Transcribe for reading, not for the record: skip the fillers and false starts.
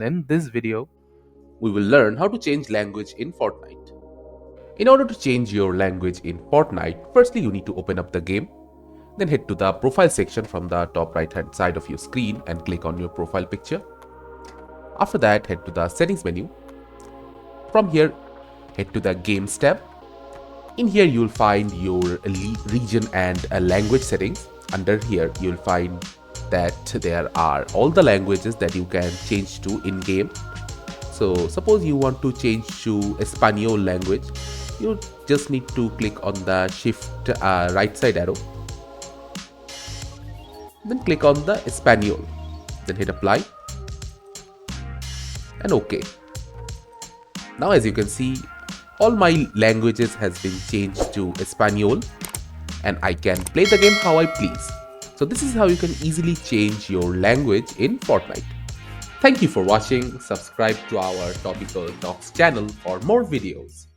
In this video, we will learn how to change language in Fortnite. In order to change your language in Fortnite, firstly you need to open up the game, then head to the profile section from the top right hand side of your screen and click on your profile picture. After that, head to the settings menu. From here, head to the games tab. In here you will find your region and language settings. Under here you will find that there are all the languages that you can change to in game. So suppose you want to change to Espanol language, you just need to click on the shift right side arrow, then click on the Espanol, then hit apply and OK. Now as you can see, all my languages has been changed to Espanol and I can play the game how I please. So this is how you can easily change your language in Fortnite. Thank you for watching. Subscribe to our Topical Talks channel for more videos.